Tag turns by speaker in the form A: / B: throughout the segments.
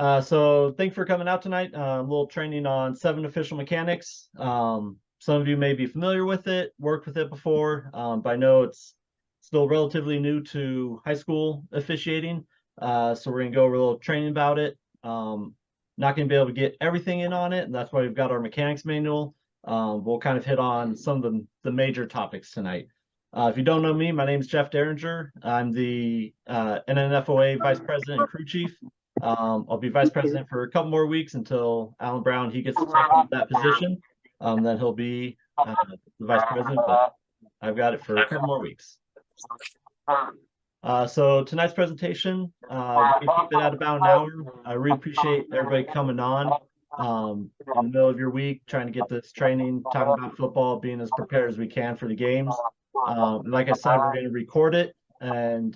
A: So thanks for coming out tonight. A little training on 7 official mechanics. Some of you may be familiar with it, worked with it before, but I know it's still relatively new to high school officiating. So we're gonna go over a little training about it. Not gonna be able to get everything in on it, and that's why we've got our mechanics manual. We'll kind of hit on some of the major topics tonight. If you don't know me, my name is Jeff Derringer. I'm the NNFOA Vice President and Crew Chief. I'll be vice president for a couple more weeks until Alan Brown he gets to take over that position. Then he'll be the vice president, but I've got it for a couple more weeks. So tonight's presentation, we're gonna keep it at about an hour. I really appreciate everybody coming on in the middle of your week, trying to get this training, talking about football, being as prepared as we can for the games. Like I said, we're going to record it, and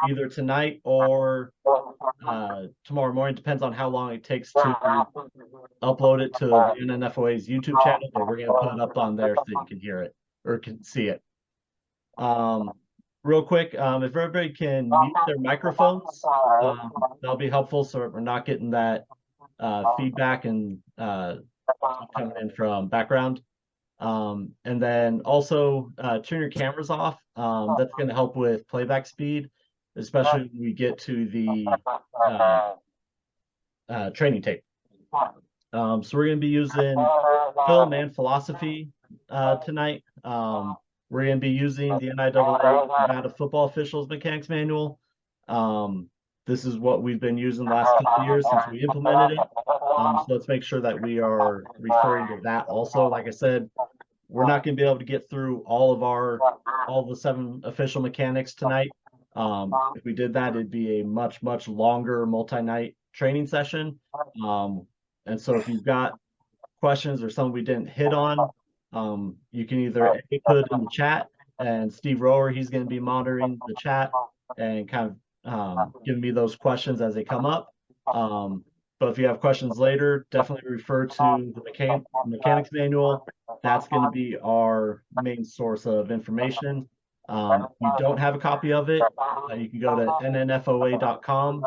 A: either tonight or tomorrow morning, depends on how long it takes to upload it to the NNFOA's YouTube channel, but we're going to put it up on there so you can hear it or can see it. Real quick, if everybody can mute their microphones, that'll be helpful so we're not getting that feedback and coming in from background. And then also turn your cameras off. That's going to help with playback speed, especially when we get to the training tape. So we're going to be using film and philosophy tonight. We're going to be using the NIAA Nevada Football Officials Mechanics Manual. This is what we've been using the last couple of years since we implemented it. So let's make sure that we are referring to that also. Like I said, we're not going to be able to get through all the 7 official mechanics tonight. If we did that, it'd be a much longer multi-night training session. And so if you've got questions or something we didn't hit on, you can either put it in the chat, and Steve Rower, he's going to be monitoring the chat and kind of giving me those questions as they come up. But if you have questions later, definitely refer to the mechanics manual. That's going to be our main source of information. If you don't have a copy of it, you can go to nnfoa.com,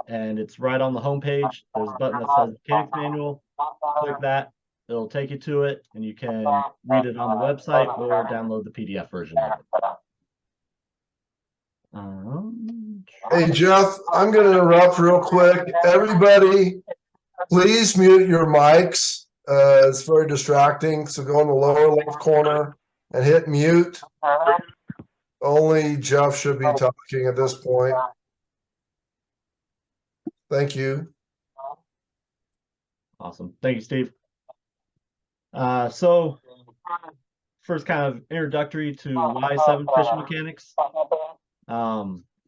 A: and it's right on the homepage. There's a button that says mechanics manual. Click that. It'll take you to it, and you can read it on the website or download the PDF version of it.
B: Hey, Jeff, I'm going to interrupt real quick. Everybody, please mute your mics. It's very distracting. So go in the lower left corner and hit mute. Only Jeff should be talking at this point. Thank you.
A: Awesome. Thank you, Steve. So first kind of introductory to Y7 official mechanics.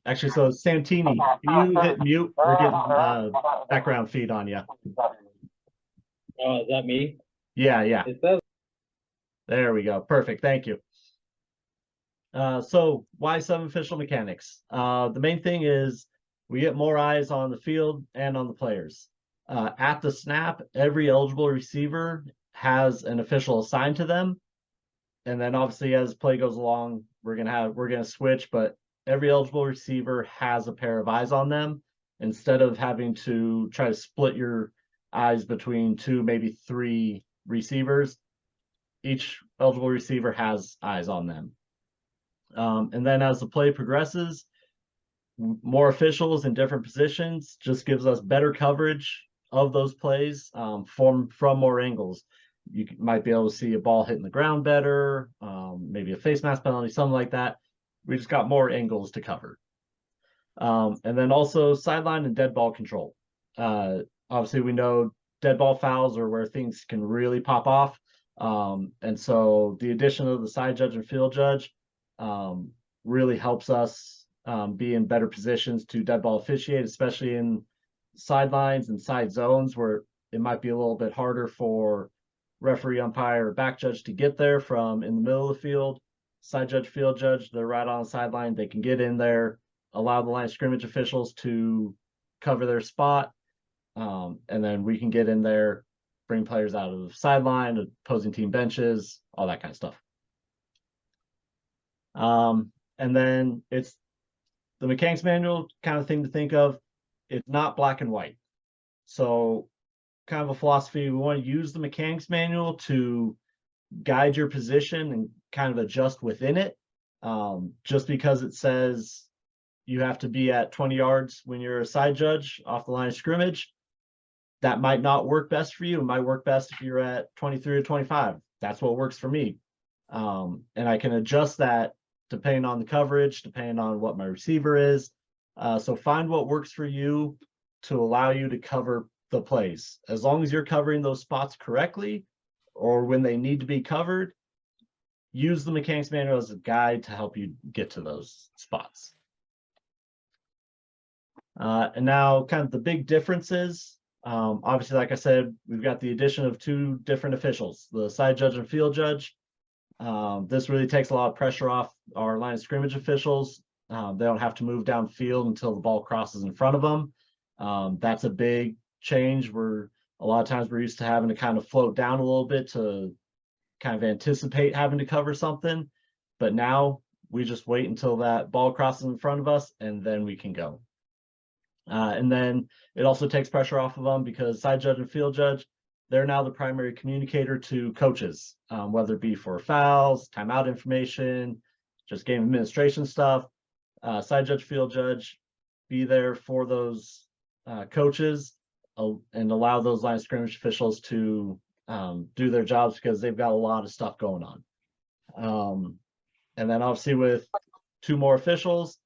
A: Actually, so Santini, can you hit mute? We're getting background feed on you.
C: Is that me?
A: Yeah.
C: It says.
A: There we go. Perfect. Thank you. So Y7 official mechanics. The main thing is we get more eyes on the field and on the players. At the snap, every eligible receiver has an official assigned to them. And then obviously as play goes along, we're gonna switch, but every eligible receiver has a pair of eyes on them. Instead of having to try to split your eyes between 2, maybe 3 receivers, each eligible receiver has eyes on them. And then as the play progresses, more officials in different positions just gives us better coverage of those plays from more angles. You might be able to see a ball hitting the ground better, maybe a face mask penalty, something like that. We just got more angles to cover. And then also sideline and dead ball control. Obviously, we know dead ball fouls are where things can really pop off. And so the addition of the side judge and field judge really helps us be in better positions to dead ball officiate, especially in sidelines and side zones where it might be a little bit harder for referee, umpire, or back judge to get there from in the middle of the field. Side judge, field judge, they're right on the sideline. They can get in there, allow the line of scrimmage officials to cover their spot, and then we can get in there, bring players out of the sideline, opposing team benches, all that kind of stuff. And then it's the mechanics manual kind of thing to think of. It's not black and white. So kind of a philosophy, we want to use the mechanics manual to guide your position and kind of adjust within it. Just because it says you have to be at 20 yards when you're a side judge off the line of scrimmage, that might not work best for you. It might work best if you're at 23 or 25. That's what works for me. And I can adjust that depending on the coverage, depending on what my receiver is. So find what works for you to allow you to cover the plays. As long as you're covering those spots correctly, or when they need to be covered, use the mechanics manual as a guide to help you get to those spots. And now kind of the big differences. Obviously, like I said, we've got the addition of 2 different officials, the side judge and field judge. This really takes a lot of pressure off our line of scrimmage officials. They don't have to move downfield until the ball crosses in front of them. That's a big change where a lot of times we're used to having to kind of float down a little bit to kind of anticipate having to cover something. But now we just wait until that ball crosses in front of us and then we can go. And then it also takes pressure off of them because side judge and field judge, they're now the primary communicator to coaches, whether it be for fouls, timeout information, just game administration stuff. Side judge, field judge, be there for those coaches and allow those line of scrimmage officials to do their jobs because they've got a lot of stuff going on. And then obviously with 2 more officials,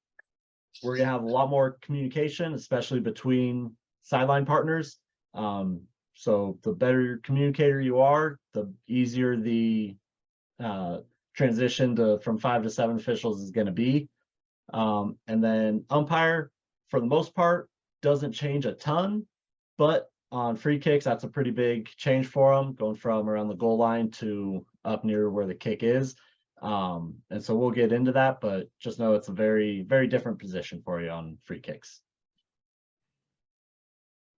A: we're gonna have a lot more communication, especially between sideline partners. So the better communicator you are, the easier the transition from 5 to 7 officials is going to be. And then umpire, for the most part, doesn't change a ton, but on free kicks, that's a pretty big change for them, going from around the goal line to up near where the kick is. And so we'll get into that, but just know it's a very, very different position for you on free kicks.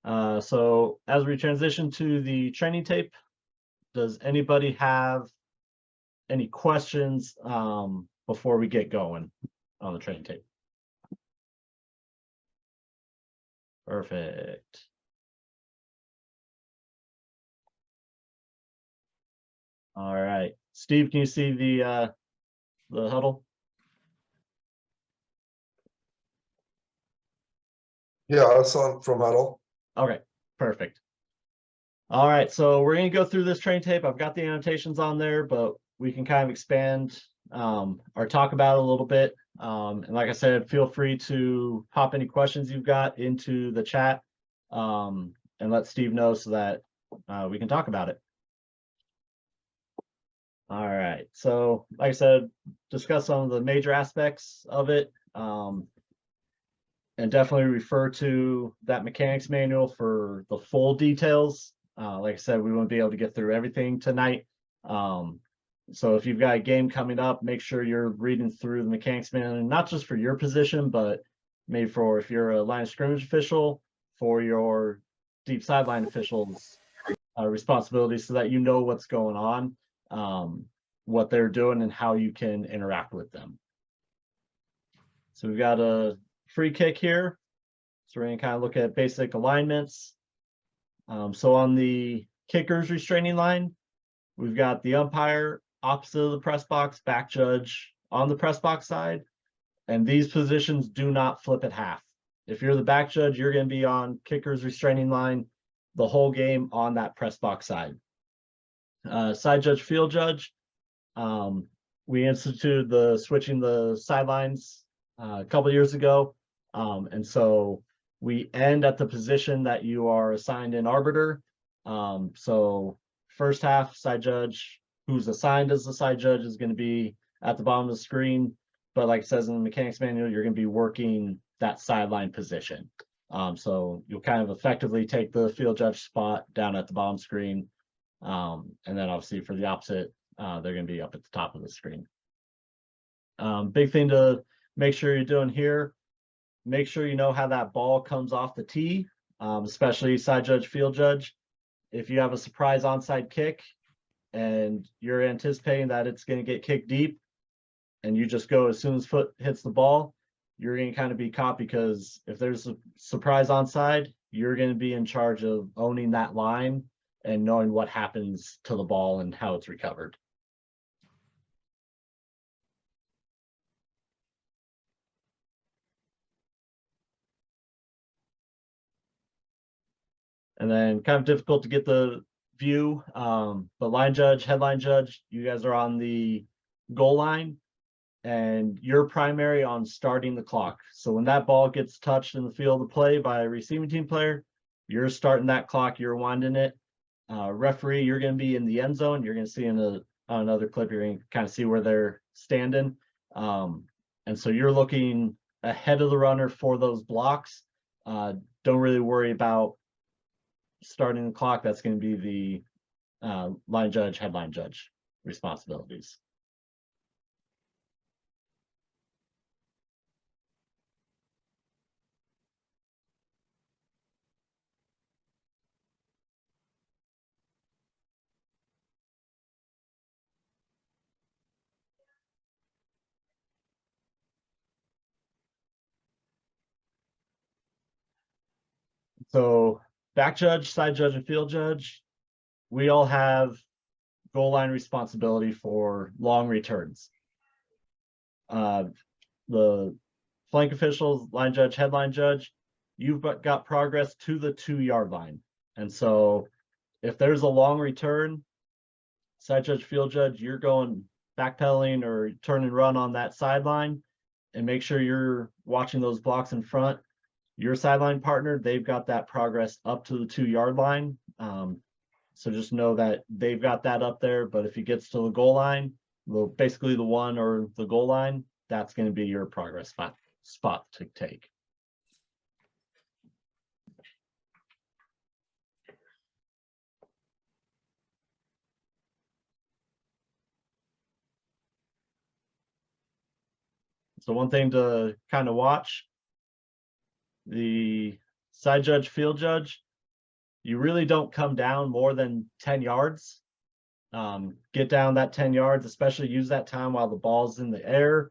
A: So as we transition to the training tape, does anybody have any questions before we get going on the training tape? Perfect. All right, Steve, can you see the huddle?
B: Yeah, that's on from Huddle.
A: Okay, perfect. All right, so we're going to go through this train tape. I've got the annotations on there, but we can kind of expand or talk about it a little bit. And like I said, feel free to pop any questions you've got into the chat and let Steve know so that we can talk about it. All right, so like I said, discuss some of the major aspects of it. And definitely refer to that mechanics manual for the full details. Like I said, we won't be able to get through everything tonight. So if you've got a game coming up, make sure you're reading through the mechanics manual, not just for your position, but maybe for if you're a line of scrimmage official, for your deep sideline officials' responsibilities, so that you know what's going on, what they're doing, and how you can interact with them. So we've got a free kick here. So we're going to kind of look at basic alignments. So on the kicker's restraining line, we've got the umpire opposite of the press box, back judge on the press box side. And these positions do not flip at half. If you're the back judge, you're going to be on kicker's restraining line the whole game on that press box side. Side judge, field judge. We instituted the switching the sidelines a couple years ago. And so we end at the position that you are assigned in arbiter. So first half, side judge, who's assigned as the side judge, is going to be at the bottom of the screen. But like it says in the mechanics manual, you're going to be working that sideline position. So you'll kind of effectively take the field judge spot down at the bottom screen. And then obviously for the opposite, they're going to be up at the top of the screen. Big thing to make sure you're doing here, make sure you know how that ball comes off the tee, especially side judge, field judge. If you have a surprise onside kick and you're anticipating that it's going to get kicked deep and you just go as soon as foot hits the ball, you're going to kind of be caught, because if there's a surprise onside, you're going to be in charge of owning that line and knowing what happens to the ball and how it's recovered. And then kind of difficult to get the view, but line judge, headline judge, you guys are on the goal line and you're primary on starting the clock. So when that ball gets touched in the field of play by a receiving team player, you're starting that clock, you're winding it. Referee, you're going to be in the end zone. You're going to see in another clip, you're going to kind of see where they're standing. And so you're looking ahead of the runner for those blocks. Don't really worry about starting the clock. That's going to be the line judge, headline judge responsibilities. So back judge, side judge, and field judge, we all have goal line responsibility for long returns. The flank officials, line judge, headline judge, you've got progress to the 2-yard line. And so if there's a long return, side judge, field judge, you're going backpedaling or turn and run on that sideline and make sure you're watching those blocks in front. Your sideline partner, they've got that progress up to the 2-yard line. So just know that they've got that up there, but if he gets to the goal line, basically the 1 or the goal line, that's going to be your progress spot to take. So one thing to kind of watch, the side judge, field judge, you really don't come down more than 10 yards. Get down that 10 yards, especially use that time while the ball's in the air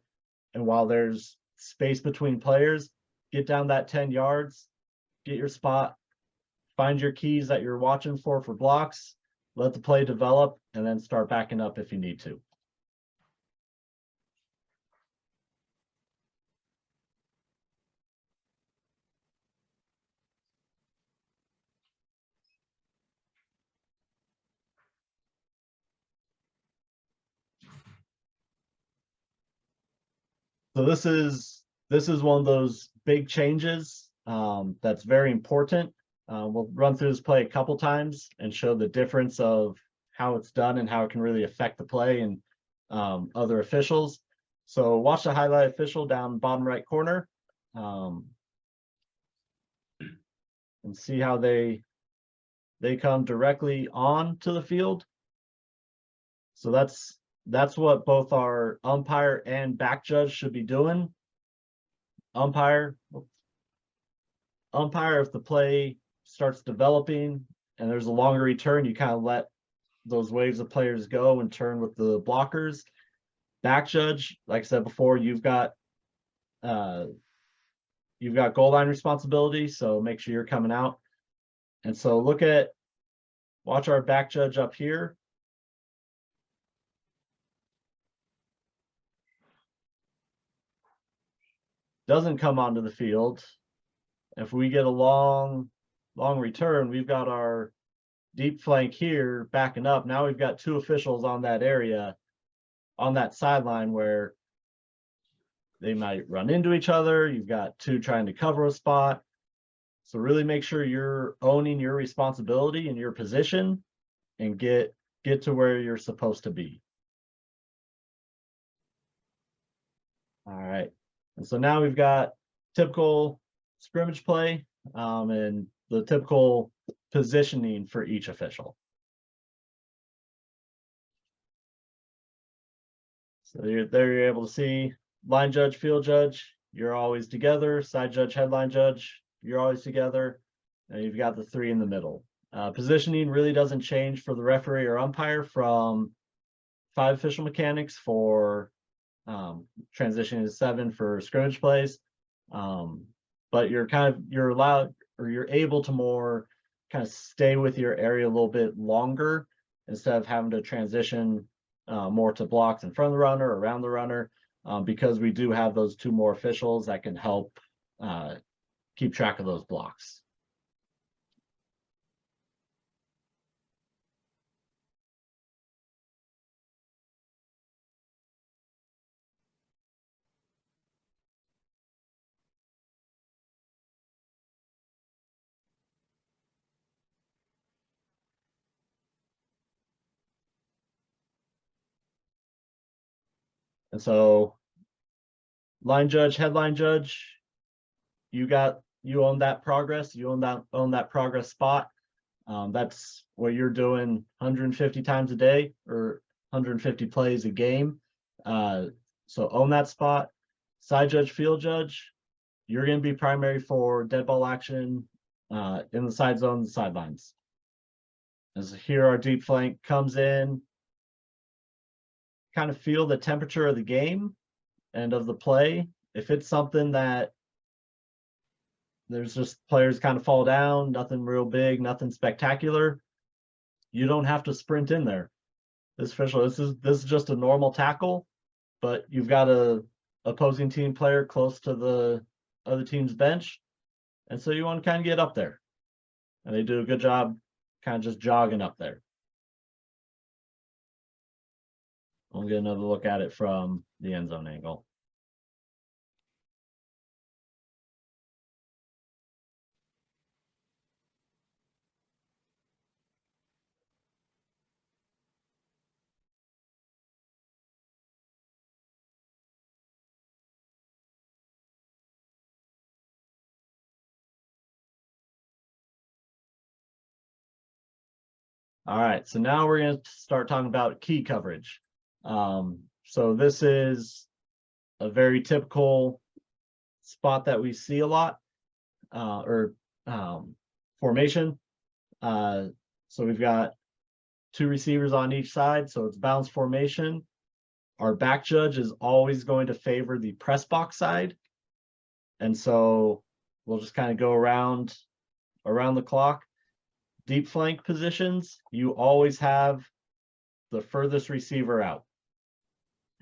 A: and while there's space between players. Get down that 10 yards, get your spot, find your keys that you're watching for blocks, let the play develop, and then start backing up if you need to. So this is one of those big changes that's very important. We'll run through this play a couple times and show the difference of how it's done and how it can really affect the play and other officials. So watch the highlight official down bottom right corner and see how they come directly on to the field. So that's what both our umpire and back judge should be doing. Umpire, if the play starts developing and there's a longer return, you kind of let those waves of players go and turn with the blockers. Back judge, like I said before, you've got goal line responsibility, so make sure you're coming out. And so watch our back judge up here. Doesn't come onto the field. If we get a long return, we've got our deep flank here backing up. Now we've got 2 officials on that area, on that sideline where they might run into each other. You've got 2 trying to cover a spot. So really make sure you're owning your responsibility and your position and get to where you're supposed to be. All right. And so now we've got typical scrimmage play and the typical positioning for each official. So there you're able to see line judge, field judge, you're always together. Side judge, headline judge, you're always together. And you've got the 3 in the middle. Positioning really doesn't change for the referee or umpire from 5 official mechanics for transitioning to 7 for scrimmage plays. But you're allowed, or you're able to more kind of stay with your area a little bit longer instead of having to transition more to blocks in front of the runner, around the runner, because we do have those two more officials that can help keep track of those blocks. And so line judge, headline judge, you own that progress, you own that progress spot. That's what you're doing 150 times a day or 150 plays a game. So own that spot. Side judge, field judge, you're going to be primary for dead ball action in the side zone, the sidelines. As here our deep flank comes in, kind of feel the temperature of the game and of the play. If it's something that there's just players kind of fall down, nothing real big, nothing spectacular, you don't have to sprint in there. This is just a normal tackle, but you've got a opposing team player close to the other team's bench, and so you want to kind of get up there. And they do a good job kind of just jogging up there. We'll get another look at it from the end zone angle. All right, so now we're going to start talking about key coverage. So this is a very typical spot that we see a lot, or formation. So we've got two receivers on each side, so it's balanced formation. Our back judge is always going to favor the press box side. And so we'll just kind of go around the clock. Deep flank positions, you always have the furthest receiver out.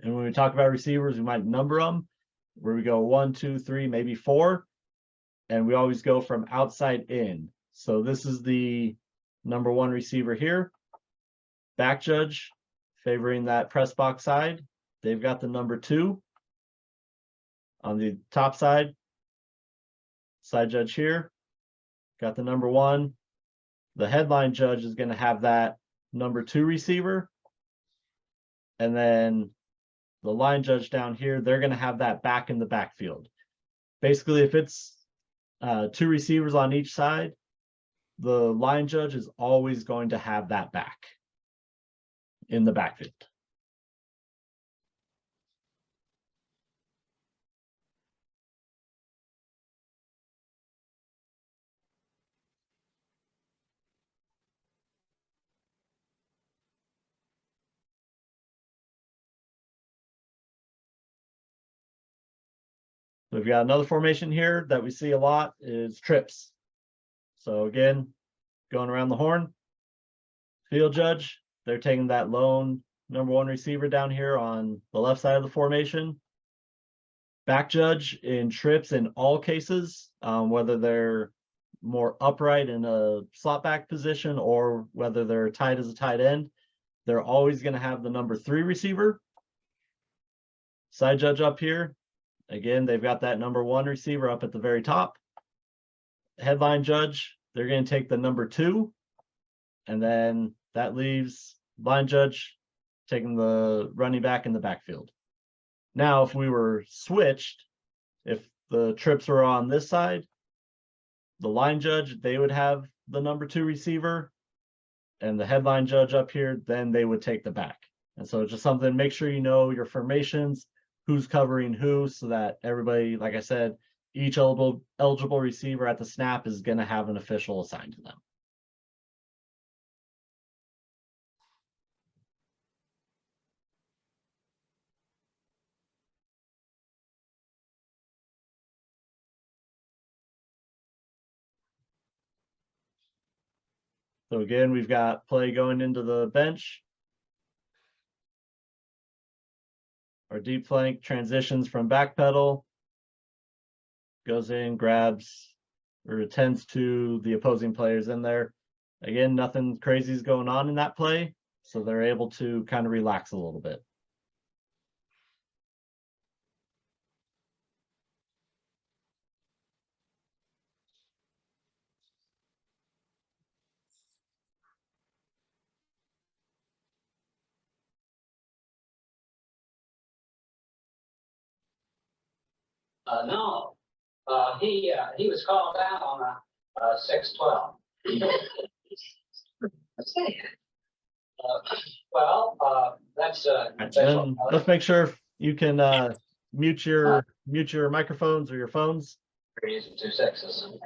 A: And when we talk about receivers, we might number them where we go 1, 2, 3, maybe 4. And we always go from outside in. So this is the number 1 receiver here. Back judge favoring that press box side. They've got the number 2. On the top side, side judge here, got the number 1. The headline judge is going to have that number 2 receiver. And then the line judge down here, they're going to have that back in the backfield. Basically, if it's 2 receivers on each side, the line judge is always going to have that back in the backfield. We've got another formation here that we see a lot is trips. So again, going around the horn, field judge, they're taking that lone number 1 receiver down here on the left side of the formation. Back judge in trips in all cases, whether they're more upright in a slot back position or whether they're tight as a tight end, they're always going to have the number 3 receiver. Side judge up here, again, they've got that number 1 receiver up at the very top. Headline judge, they're going to take the number 2, and then that leaves line judge taking the running back in the backfield. Now, if we were switched, if the trips were on this side, the line judge, they would have the number 2 receiver, and the headline judge up here, then they would take the back. And so it's just something, make sure you know your formations, who's covering who, so that everybody, like I said, each eligible receiver at the snap is going to have an official assigned to them. So again, we've got play going into the bench. Our deep flank transitions from back pedal, goes in, grabs, or attends to the opposing players in there. Again, nothing crazy is going on in that play, so they're able to kind of relax a little bit.
D: No, he was called out on a 6-12. That's
A: And let's make sure you can mute your microphones or your phones.
D: We're using 2 6s.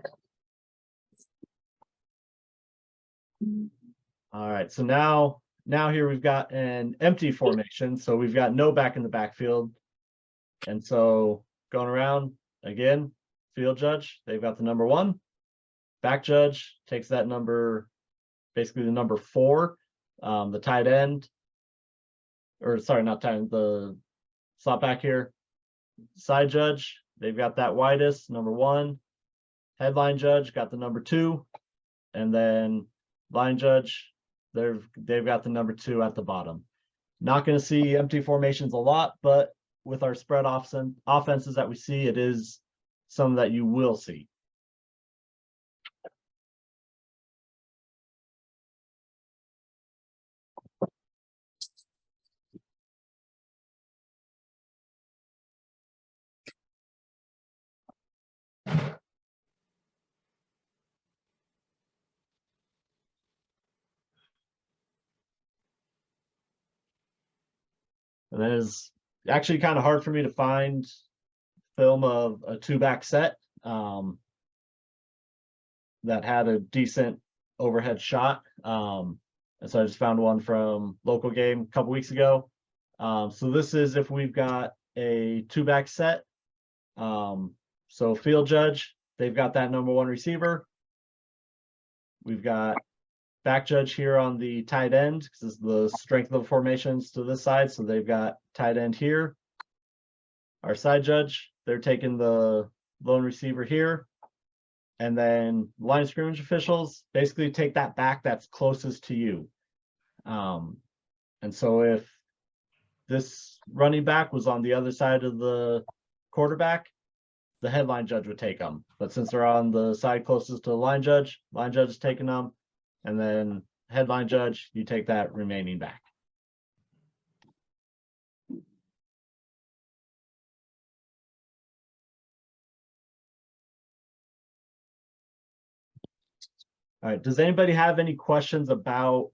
A: All right, so now here we've got an empty formation, so we've got no back in the backfield. And so going around again, field judge, they've got the number 1. Back judge takes that number, basically the number 4, the tight end, or sorry, not tight end, the slot back here. Side judge, they've got that widest, number 1. Headline judge got the number 2, and then line judge, they've got the number 2 at the bottom. Not going to see empty formations a lot, but with our spread offenses that we see, it is some that you will see. And it is actually kind of hard for me to find film of a 2-back set that had a decent overhead shot. And so I just found one from local game a couple weeks ago. So this is if we've got a 2-back set. So field judge, they've got that number 1 receiver. We've got back judge here on the tight end, because this is the strength of the formations to this side. So they've got tight end here. Our side judge, they're taking the lone receiver here. And then line of scrimmage officials basically take that back that's closest to you. And so if this running back was on the other side of the quarterback, the headline judge would take them. But since they're on the side closest to the line judge is taking them. And then headline judge, you take that remaining back. All right, does anybody have any questions about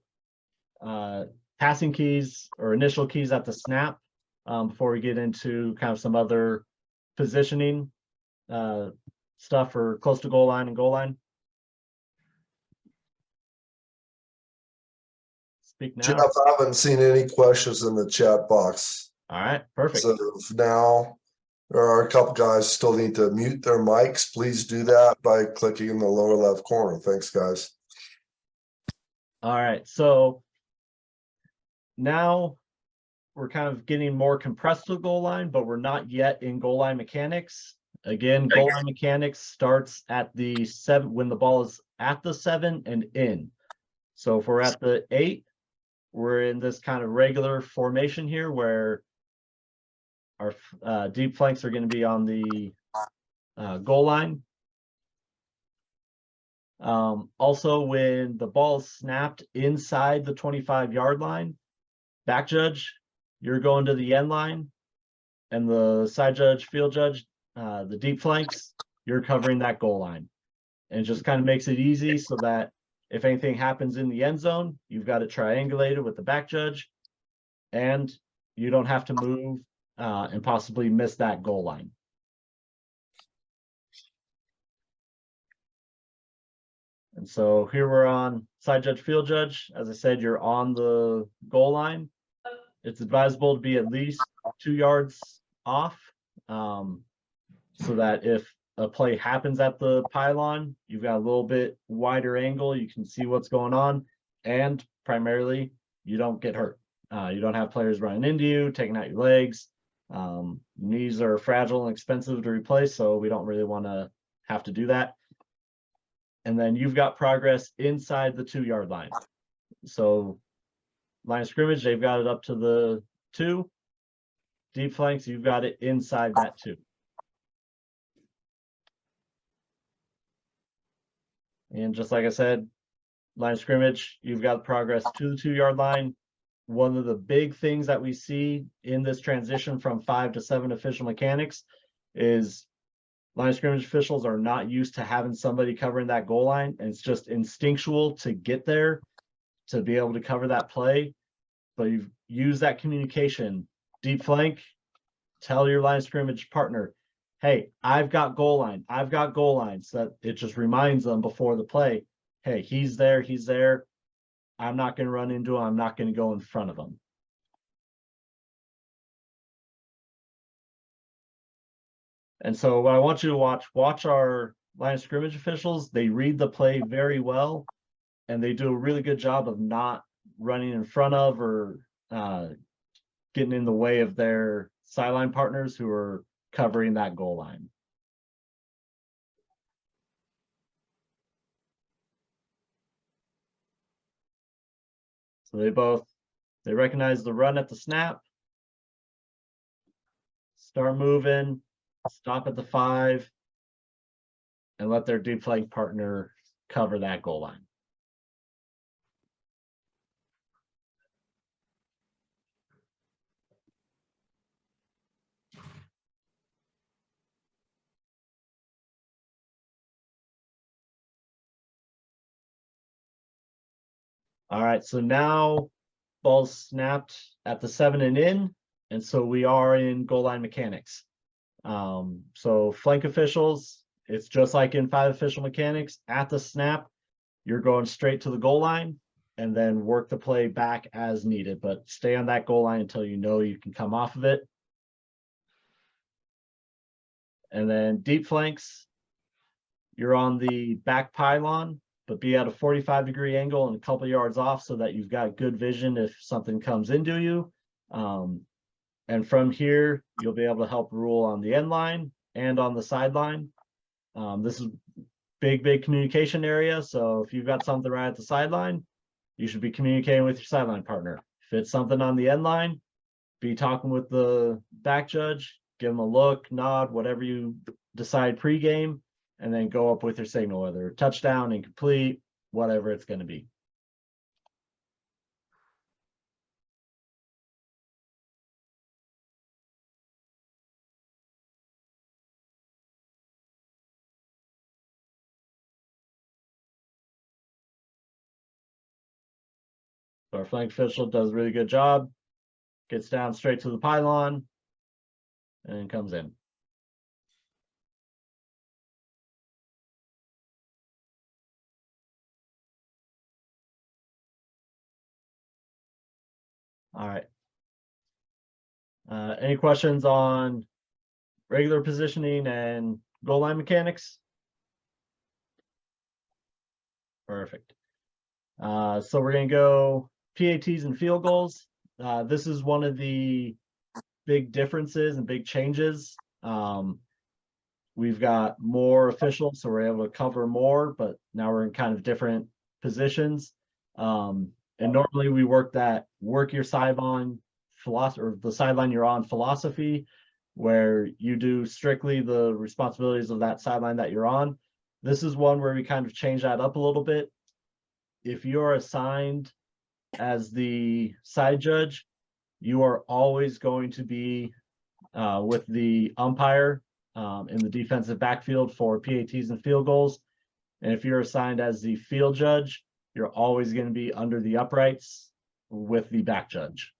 A: passing keys or initial keys at the snap before we get into kind of some other positioning stuff for close to goal line and goal line? Speak now.
B: Jeff, I haven't seen any questions in the chat box.
A: All right, perfect.
B: So now there are a couple guys still need to mute their mics. Please do that by clicking in the lower left corner. Thanks, guys.
A: All right, so now we're kind of getting more compressed to the goal line, but we're not yet in goal line mechanics. Again, goal line mechanics starts at the 7 when the ball is at the 7 and in. So if we're at the 8, we're in this kind of regular formation here where our deep flanks are going to be on the goal line. Also, when the ball is snapped inside the 25-yard line, back judge, you're going to the end line, and the side judge, field judge, the deep flanks, you're covering that goal line. And it just kind of makes it easy so that if anything happens in the end zone, you've got it triangulated with the back judge, and you don't have to move and possibly miss that goal line. And so here we're on side judge, field judge. As I said, you're on the goal line. It's advisable to be at least 2 yards off, so that if a play happens at the pylon, you've got a little bit wider angle, you can see what's going on, and primarily you don't get hurt. You don't have players running into you, taking out your legs. Knees are fragile and expensive to replace, so we don't really want to have to do that. And then you've got progress inside the 2-yard line. So line of scrimmage, they've got it up to the 2. Deep flanks, you've got it inside that 2. And just like I said, line of scrimmage, you've got progress to the 2-yard line. One of the big things that we see in this transition from 5 to 7 official mechanics is line of scrimmage officials are not used to having somebody covering that goal line, and it's just instinctual to get there to be able to cover that play. But you use that communication. Deep flank, tell your line of scrimmage partner, hey, I've got goal line. I've got goal line. So that it just reminds them before the play, hey, he's there, he's there. I'm not going to run into him. I'm not going to go in front of him. And so what I want you to watch our line of scrimmage officials. They read the play very well, and they do a really good job of not running in front of or getting in the way of their sideline partners who are covering that goal line. So they recognize the run at the snap, start moving, stop at the 5, and let their deep flank partner cover that goal line. All right, so now ball's snapped at the 7 and in, and so we are in goal line mechanics. So flank officials, it's just like in 5 official mechanics. At the snap, you're going straight to the goal line and then work the play back as needed, but stay on that goal line until you know you can come off of it. And then deep flanks, you're on the back pylon, but be at a 45-degree angle and a couple yards off so that you've got good vision if something comes into you. And from here, you'll be able to help rule on the end line and on the sideline. This is big communication area. So if you've got something right at the sideline, you should be communicating with your sideline partner. If it's something on the end line, be talking with the back judge, give them a look, nod, whatever you decide pregame, and then go up with your signal, whether touchdown, incomplete, whatever it's going to be. So our flank official does a really good job, gets down straight to the pylon, and comes in. All right. Any questions on regular positioning and goal line mechanics? Perfect. So we're going to go PATs and field goals. This is one of the big differences and big changes. We've got more officials, so we're able to cover more, but now we're in kind of different positions. And normally we work your sideline philosophy, or the sideline you're on philosophy, where you do strictly the responsibilities of that sideline that you're on. This is one where we kind of change that up a little bit. If you're assigned as the side judge, you are always going to be with the umpire in the defensive backfield for PATs and field goals. And if you're assigned as the field judge, you're always going to be under the uprights with the back judge.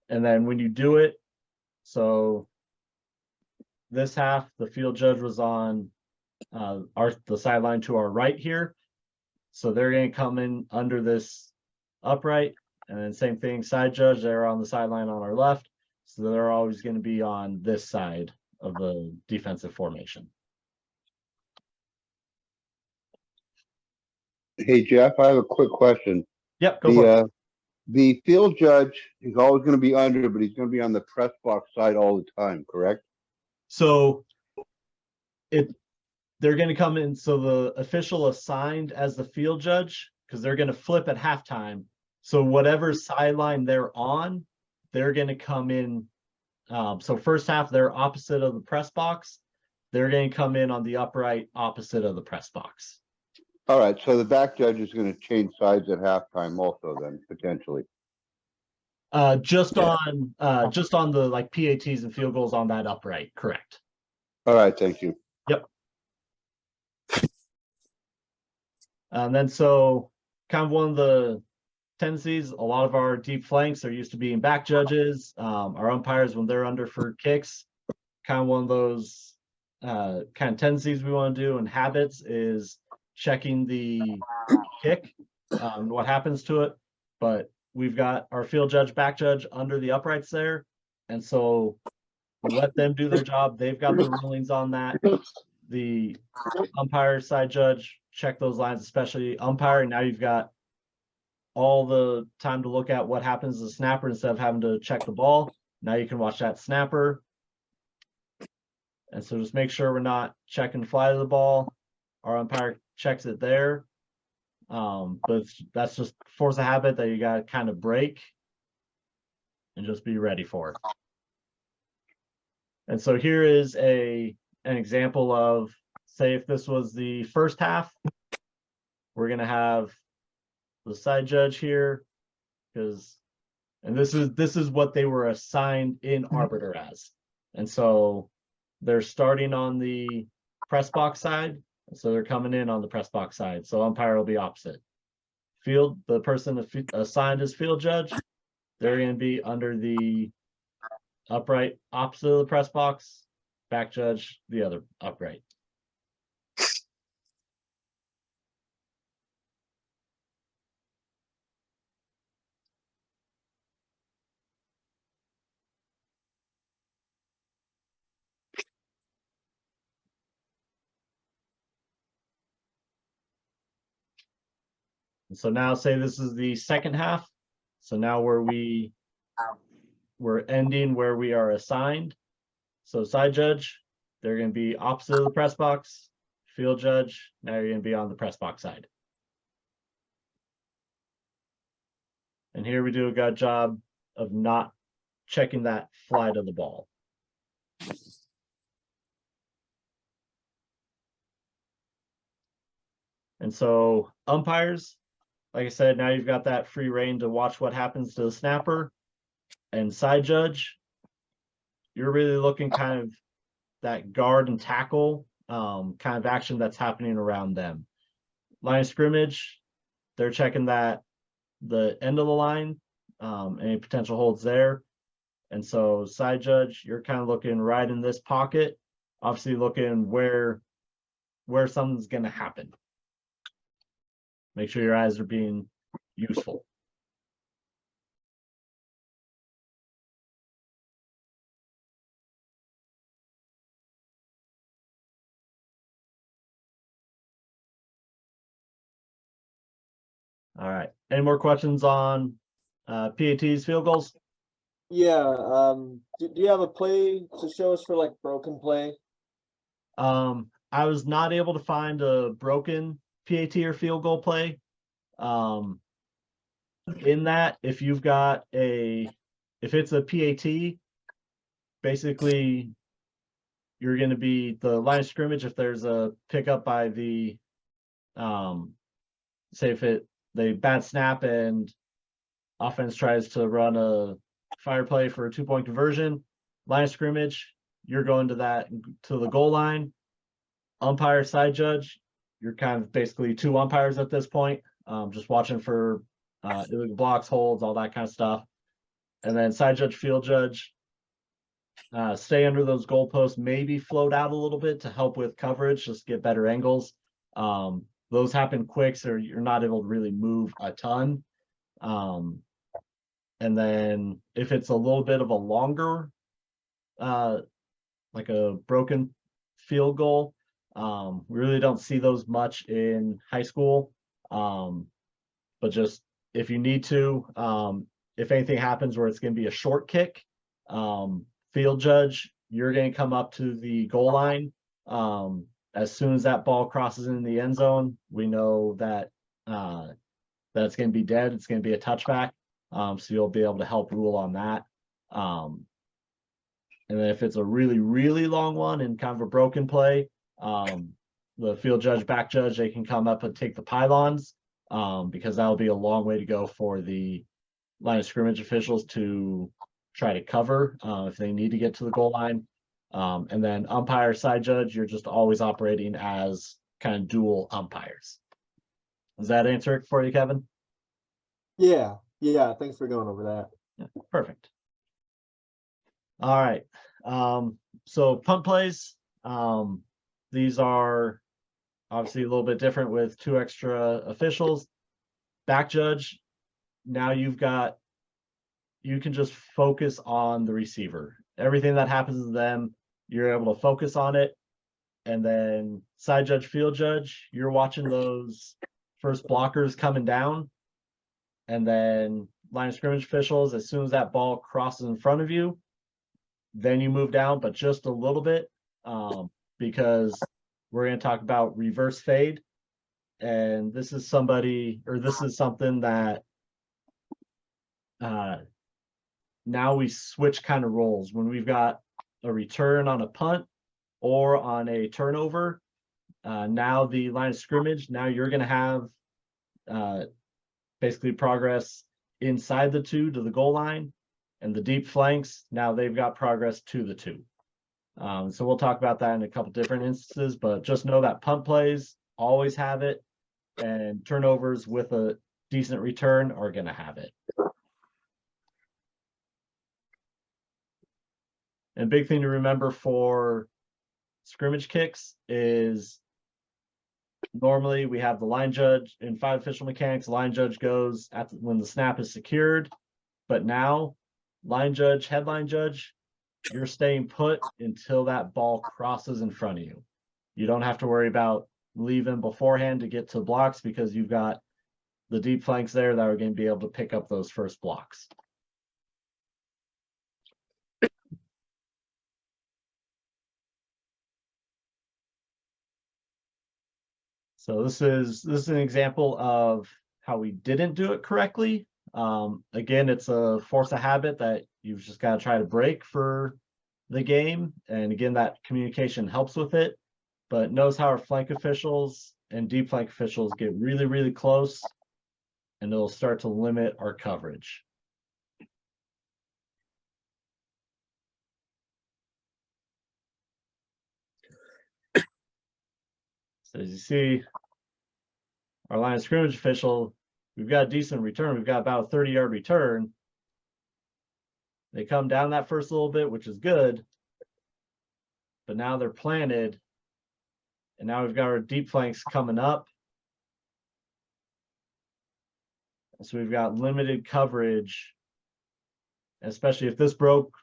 A: And then when you do it, so this half, the field judge was on the sideline to our right here. So they're going to come in under this upright, and then same thing, side judge, they're on the sideline on our left. So they're always going to be on this side of the defensive formation.
E: Hey, Jeff, I have a quick question.
A: Yep, go for it.
E: The field judge is always going to be under, but he's going to be on the press box side all the time, correct?
A: So they're going to come in. So the official assigned as the field judge, because they're going to flip at halftime. So whatever sideline they're on, they're going to come in. So first half, they're opposite of the press box. They're going to come in on the upright opposite of the press box.
E: All right, so the back judge is going to change sides at halftime also then, potentially.
A: Just on the like PATs and field goals on that upright, correct.
E: All right, thank you.
A: Yep. And then so kind of one of the tendencies, a lot of our deep flanks are used to being back judges. Our umpires, when they're under for kicks, kind of one of those kind of tendencies we want to do and habits is checking the kick, what happens to it. But we've got our field judge, back judge under the uprights there. And so let them do their job. They've got the rulings on that. The umpire, side judge, check those lines, especially umpire. Now you've got all the time to look at what happens to the snapper instead of having to check the ball. Now you can watch that snapper. And so just make sure we're not checking the fly of the ball. Our umpire checks it there. But that's just force a habit that you got to kind of break and just be ready for. And so here is an example of, say, if this was the first half, we're going to have the side judge here, and this is what they were assigned in arbiter as. And so they're starting on the press box side. So they're coming in on the press box side. So umpire will be opposite. The person assigned as field judge, they're going to be under the upright opposite of the press box, back judge, the other upright. And so now say this is the second half. So now we're ending where we are assigned. So side judge, they're going to be opposite of the press box. Field judge, now you're going to be on the press box side. And here we do a good job of not checking that fly to the ball. And so umpires, like I said, now you've got that free reign to watch what happens to the snapper. And side judge, you're really looking kind of that guard and tackle kind of action that's happening around them. Line of scrimmage, they're checking that the end of the line, any potential holds there. And so side judge, you're kind of looking right in this pocket, obviously looking where something's going to happen. Make sure your eyes are being useful. All right. Any more questions on PATs field goals?
F: Yeah, do you have a play to show us for like broken play?
A: I was not able to find a broken PAT or field goal play. In that, if it's a PAT, basically you're going to be the line of scrimmage. If there's a pickup by the, say if they bad snap and offense tries to run a fire play for a 2-point conversion, line of scrimmage, you're going to the goal line. Umpire, side judge, you're kind of basically two umpires at this point, just watching for illegal blocks, holds, all that kind of stuff. And then side judge, field judge, stay under those goalposts, maybe float out a little bit to help with coverage, just get better angles. Those happen quick, so you're not able to really move a ton. And then if it's a little bit of a longer like a broken field goal. We really don't see those much in high school. But just if you need to, if anything happens where it's going to be a short kick, field judge, you're going to come up to the goal line. As soon as that ball crosses in the end zone, we know that that's going to be dead. It's going to be a touchback. So you'll be able to help rule on that. And then if it's a really, really long one and kind of a broken play, the field judge, back judge, they can come up and take the pylons, because that'll be a long way to go for the line of scrimmage officials to try to cover if they need to get to the goal line. And then umpire, side judge, you're just always operating as kind of dual umpires. Does that answer it for you, Kevin?
F: Yeah, thanks for going over that.
A: Yeah, perfect. All right. So punt plays, these are obviously a little bit different with 2 extra officials. Back judge, now you can just focus on the receiver. Everything that happens to them, you're able to focus on it. And then side judge, field judge, you're watching those first blockers coming down. And then line of scrimmage officials, as soon as that ball crosses in front of you, then you move down, but just a little bit, because we're going to talk about reverse fade. And this is something that now we switch kind of roles. When we've got a return on a punt or on a turnover, now the line of scrimmage, now you're going to have basically progress inside the 2 to the goal line, and the deep flanks, now they've got progress to the 2. So we'll talk about that in a couple different instances, but just know that punt plays always have it, and turnovers with a decent return are going to have it. And big thing to remember for scrimmage kicks is normally we have the line judge in 5 official mechanics. Line judge goes when the snap is secured, but now line judge, headline judge, you're staying put until that ball crosses in front of you. You don't have to worry about leaving beforehand to get to blocks, because you've got the deep flanks there that are going to be able to pick up those first blocks. So this is an example of how we didn't do it correctly. Again, it's a force of habit that you've just got to try to break for the game. And again, that communication helps with it. But notice how our flank officials and deep flank officials get really, really close, and it'll start to limit our coverage. So as you see, our line of scrimmage official, we've got a decent return. We've got about a 30-yard return. They come down that first little bit, which is good. But now they're planted. And now we've got our deep flanks coming up. And so we've got limited coverage, especially if this broke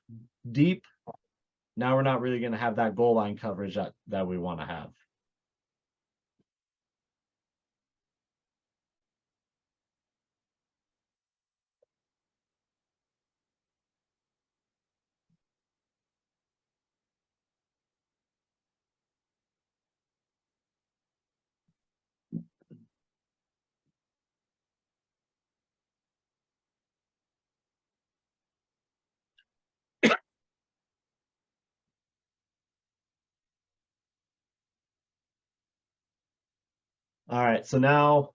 A: deep. Now we're not really going to have that goal line coverage that we want to have. All right, so now,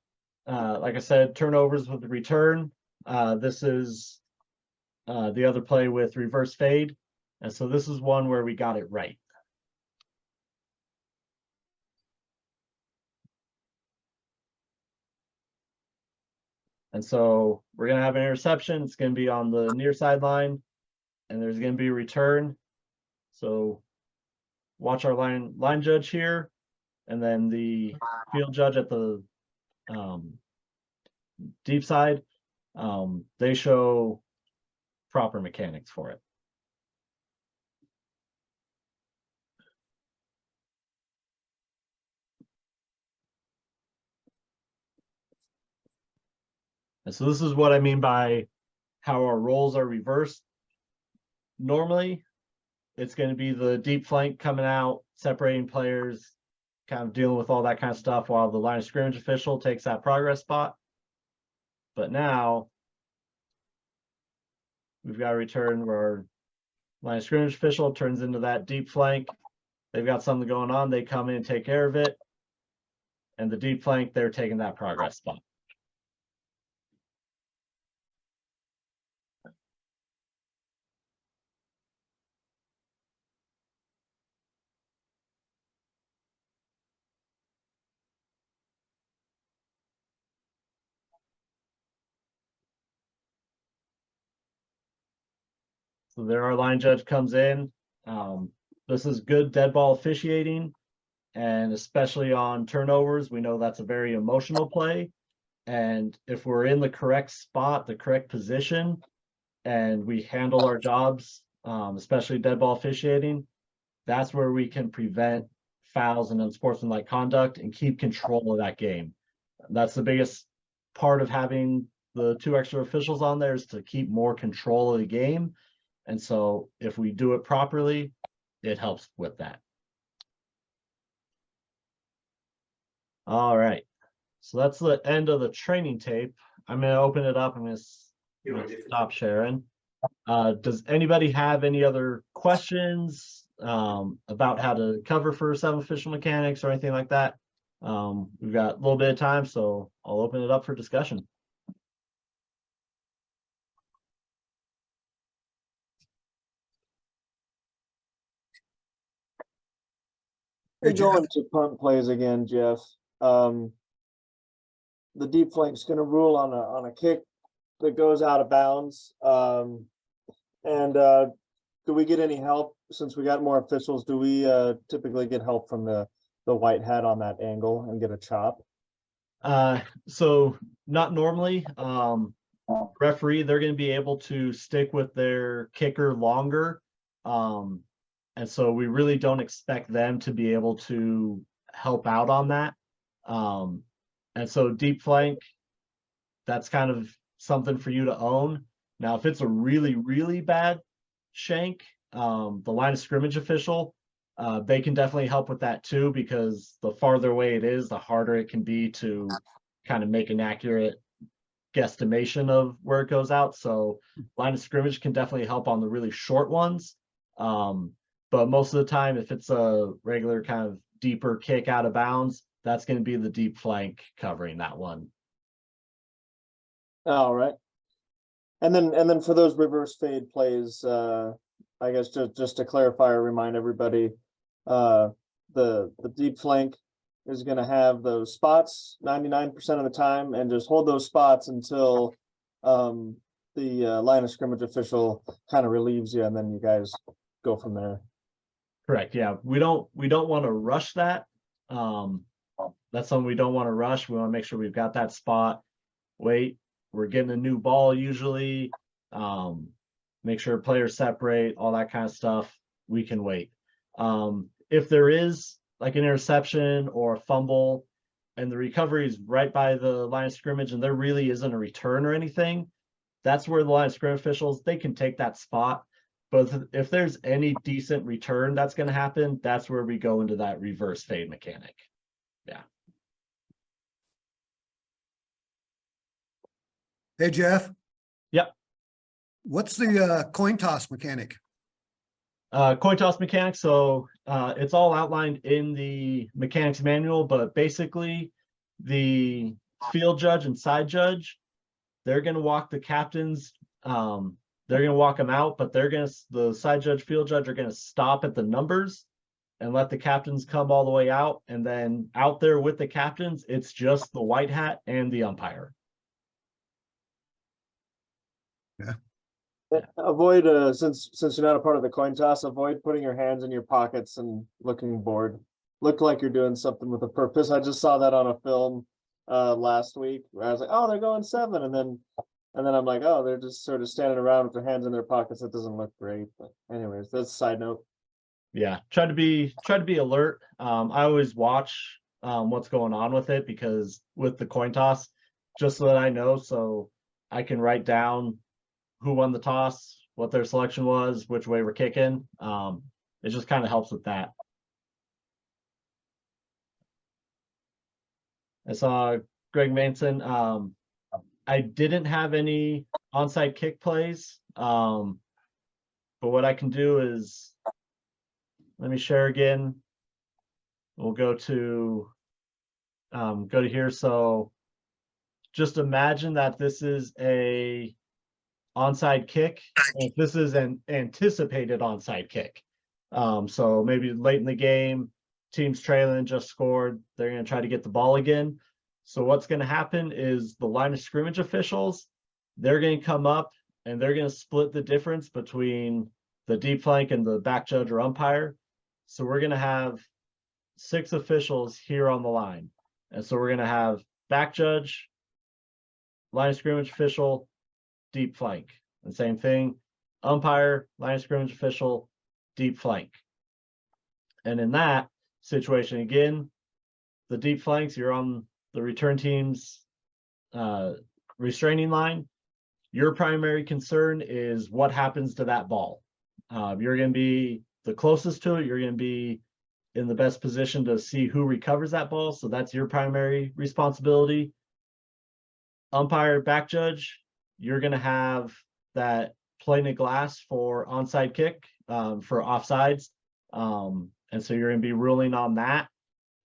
A: like I said, turnovers with the return. This is the other play with reverse fade. And so this is one where we got it right. And so we're going to have an interception. It's going to be on the near sideline, and there's going to be a return. So watch our line judge here, and then the field judge at the deep side. They show proper mechanics for it. And so this is what I mean by how our roles are reversed. Normally, it's going to be the deep flank coming out, separating players, kind of dealing with all that kind of stuff while the line of scrimmage official takes that progress spot. But now we've got a return where our line of scrimmage official turns into that deep flank. They've got something going on. They come in and take care of it. And the deep flank, they're taking that progress spot. So there our line judge comes in. This is good dead ball officiating. And especially on turnovers, we know that's a very emotional play. And if we're in the correct spot, the correct position, and we handle our jobs, especially dead ball officiating, that's where we can prevent fouls and unsportsmanlike conduct and keep control of that game. That's the biggest part of having the 2 extra officials on there, is to keep more control of the game. And so if we do it properly, it helps with that. All right. So that's the end of the training tape. I'm going to open it up. I'm going to stop sharing. Does anybody have any other questions about how to cover for 7 official mechanics or anything like that? We've got a little bit of time, so I'll open it up for discussion.
F: We're going to punt plays again, Jeff. The deep flank's going to rule on a kick that goes out of bounds. Do we get any help since we got more officials? Do we typically get help from the white hat on that angle and get a chop?
A: So not normally. Referee, they're going to be able to stick with their kicker longer. And so we really don't expect them to be able to help out on that. And so deep flank, that's kind of something for you to own. Now, if it's a really, really bad shank, the line of scrimmage official, they can definitely help with that too, because the farther away it is, the harder it can be to kind of make an accurate guesstimation of where it goes out. So line of scrimmage can definitely help on the really short ones. But most of the time, if it's a regular kind of deeper kick out of bounds, that's going to be the deep flank covering that one.
F: All right. And then for those reverse fade plays, I guess just to clarify or remind everybody, the deep flank is going to have those spots 99% of the time, and just hold those spots until the line of scrimmage official kind of relieves you, and then you guys go from there.
A: Correct. Yeah, we don't want to rush that. That's something we don't want to rush. We want to make sure we've got that spot. Wait, we're getting a new ball usually. Make sure players separate, all that kind of stuff. We can wait. If there is like an interception or a fumble and the recovery is right by the line of scrimmage and there really isn't a return or anything, that's where the line of scrimmage officials, they can take that spot. But if there's any decent return that's going to happen, that's where we go into that reverse fade mechanic. Yeah.
G: Hey, Jeff.
A: Yep.
G: What's the coin toss mechanic?
A: Coin toss mechanics. So it's all outlined in the mechanics manual, but basically the field judge and side judge, they're going to walk the captains. They're going to walk them out, but the side judge, field judge are going to stop at the numbers and let the captains come all the way out. And then out there with the captains, it's just the white hat and the umpire.
G: Yeah.
F: Avoid since you're not a part of the coin toss, avoid putting your hands in your pockets and looking bored. Look like you're doing something with a purpose. I just saw that on a film last week where I was like, oh, they're going 7, and then I'm like, oh, they're just sort of standing around with their hands in their pockets. That doesn't look great. But anyways, that's a side note.
A: Yeah, try to be alert. I always watch what's going on with it, because with the coin toss, just so that I know. So I can write down who won the toss, what their selection was, which way we're kicking. It just kind of helps with that. I saw Greg Manson. I didn't have any onside kick plays. But what I can do is, let me share again. We'll go to here. So just imagine that this is a onside kick. And this is an anticipated onside kick. So maybe late in the game, team's trailing, just scored. They're going to try to get the ball again. So what's going to happen is the line of scrimmage officials, they're going to come up and they're going to split the difference between the deep flank and the back judge or umpire. So we're going to have 6 officials here on the line. And so we're going to have back judge, line of scrimmage official, deep flank. And same thing, umpire, line of scrimmage official, deep flank. And in that situation, again, the deep flanks, you're on the return team's restraining line. Your primary concern is what happens to that ball. You're going to be the closest to it. You're going to be in the best position to see who recovers that ball. So that's your primary responsibility. Umpire, back judge, you're going to have that plane of glass for onside kick, for offsides. And so you're going to be ruling on that.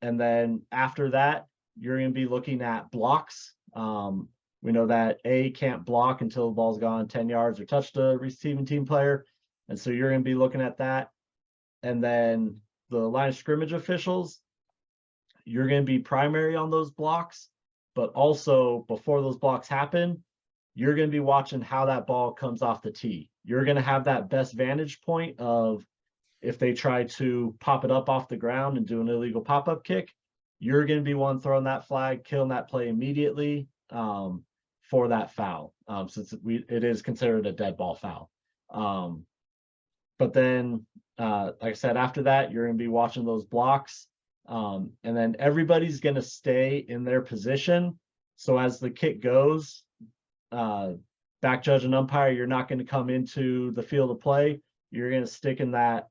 A: And then after that, you're going to be looking at blocks. We know that A can't block until the ball's gone 10 yards or touched a receiving team player. And so you're going to be looking at that. And then the line of scrimmage officials, you're going to be primary on those blocks, but also before those blocks happen, you're going to be watching how that ball comes off the tee. You're going to have that best vantage point of if they try to pop it up off the ground and do an illegal pop-up kick, you're going to be one throwing that flag, killing that play immediately for that foul, since it is considered a dead ball foul. But then, like I said, after that, you're going to be watching those blocks. And then everybody's going to stay in their position. So as the kick goes, back judge and umpire, you're not going to come into the field of play. You're going to stick in that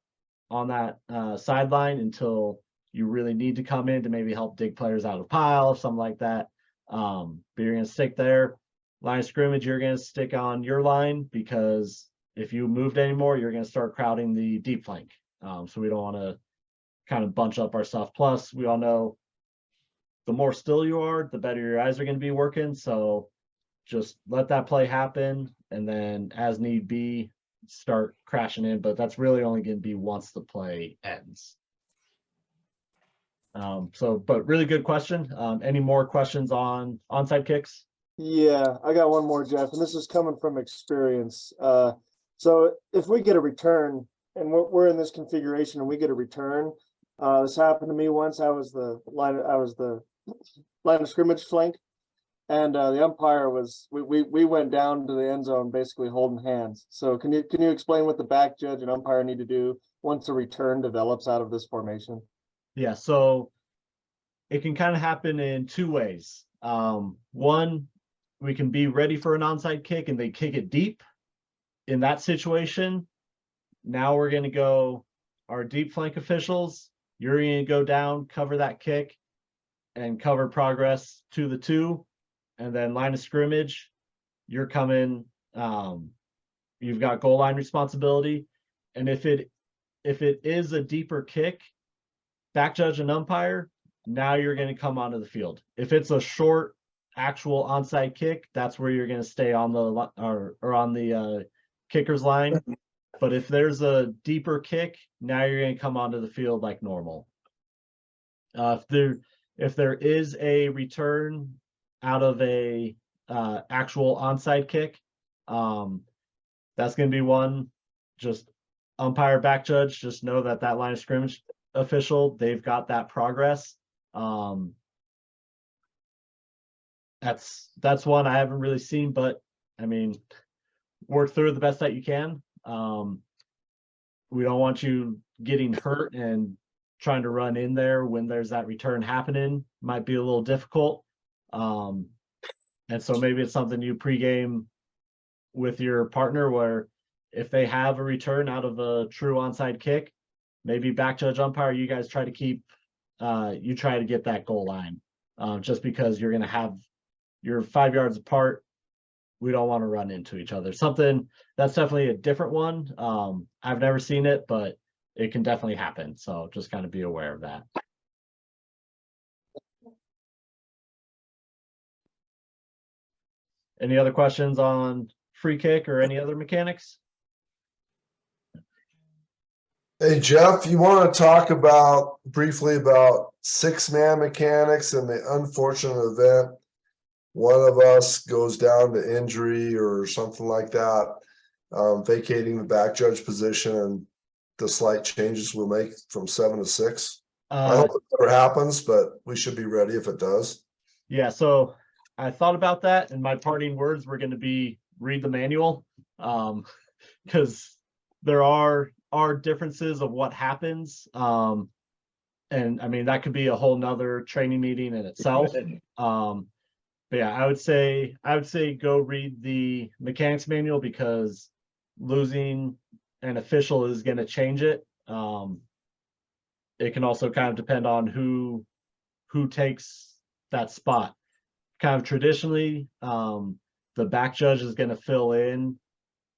A: on that sideline until you really need to come in to maybe help dig players out of pile, something like that. But you're going to stick there. Line of scrimmage, you're going to stick on your line, because if you moved anymore, you're going to start crowding the deep flank. So we don't want to kind of bunch up our stuff. Plus, we all know the more still you are, the better your eyes are going to be working. So just let that play happen, and then as need be, start crashing in. But that's really only going to be once the play ends. But really good question. Any more questions on onside kicks?
F: Yeah, I got one more, Jeff, and this is coming from experience. So if we get a return and we're in this configuration and we get a return, this happened to me once. I was the line of scrimmage flank, and the umpire was, we went down to the end zone basically holding hands. So can you explain what the back judge and umpire need to do once a return develops out of this formation?
A: Yeah, so it can kind of happen in 2 ways. One, we can be ready for an onside kick and they kick it deep. In that situation, now we're going to go, our deep flank officials, you're going to go down, cover that kick, and cover progress to the 2. And then line of scrimmage, you're coming, you've got goal line responsibility. And if it is a deeper kick, back judge and umpire, now you're going to come onto the field. If it's a short actual onside kick, that's where you're going to stay on the or on the kicker's line. But if there's a deeper kick, now you're going to come onto the field like normal. If there is a return out of a actual onside kick, that's going to be one. Just umpire, back judge, just know that line of scrimmage official, they've got that progress. That's one I haven't really seen, but I mean, work through it the best that you can. We don't want you getting hurt, and trying to run in there when there's that return happening might be a little difficult. And so maybe it's something you pregame with your partner where if they have a return out of a true onside kick, maybe back judge umpire, you guys try to keep, you try to get that goal line. Just because you're going to have, you're 5 yards apart. We don't want to run into each other. Something that's definitely a different one. I've never seen it, but it can definitely happen. So just kind of be aware of that. Any other questions on free kick or any other mechanics?
B: Hey, Jeff, you want to talk about briefly about 6-man mechanics and the unfortunate event one of us goes down to injury or something like that, vacating the back judge position and the slight changes we'll make from 7 to 6. I hope it never happens, but we should be ready if it does.
A: Yeah, so I thought about that, and my parting words were going to be read the manual, because there are differences of what happens. And I mean, that could be a whole nother training meeting in itself. But yeah, I would say go read the mechanics manual, because losing an official is going to change it. It can also kind of depend on who takes that spot. Kind of traditionally, the back judge is going to fill in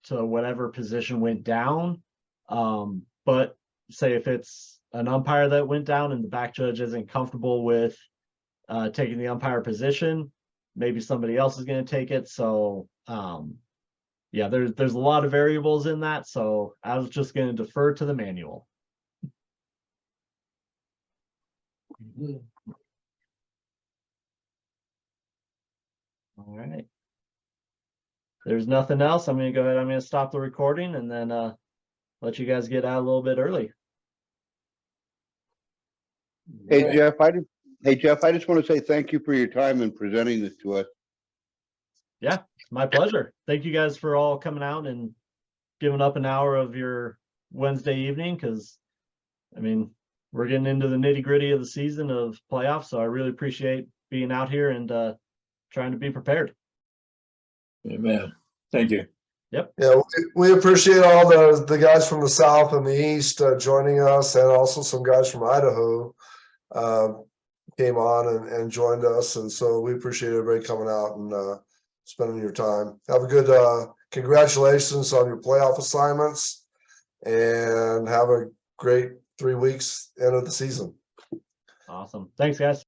A: to whatever position went down. But say if it's an umpire that went down and the back judge isn't comfortable with taking the umpire position, maybe somebody else is going to take it. So yeah, there's a lot of variables in that. So I was just going to defer to the manual. All right. There's nothing else. I'm going to go ahead. I'm going to stop the recording and then let you guys get out a little bit early.
E: Hey, Jeff, I just want to say thank you for your time and presenting this to us.
A: Yeah, my pleasure. Thank you guys for all coming out and giving up an hour of your Wednesday evening, because I mean, we're getting into the nitty-gritty of the season of playoffs. So I really appreciate being out here and trying to be prepared.
C: Amen. Thank you.
B: Yeah, we appreciate all the guys from the South and the East joining us, and also some guys from Idaho came on and joined us. And so we appreciate everybody coming out and spending your time. Have a good congratulations on your playoff assignments, and have a great 3 weeks end of the season.
A: Awesome. Thanks, guys.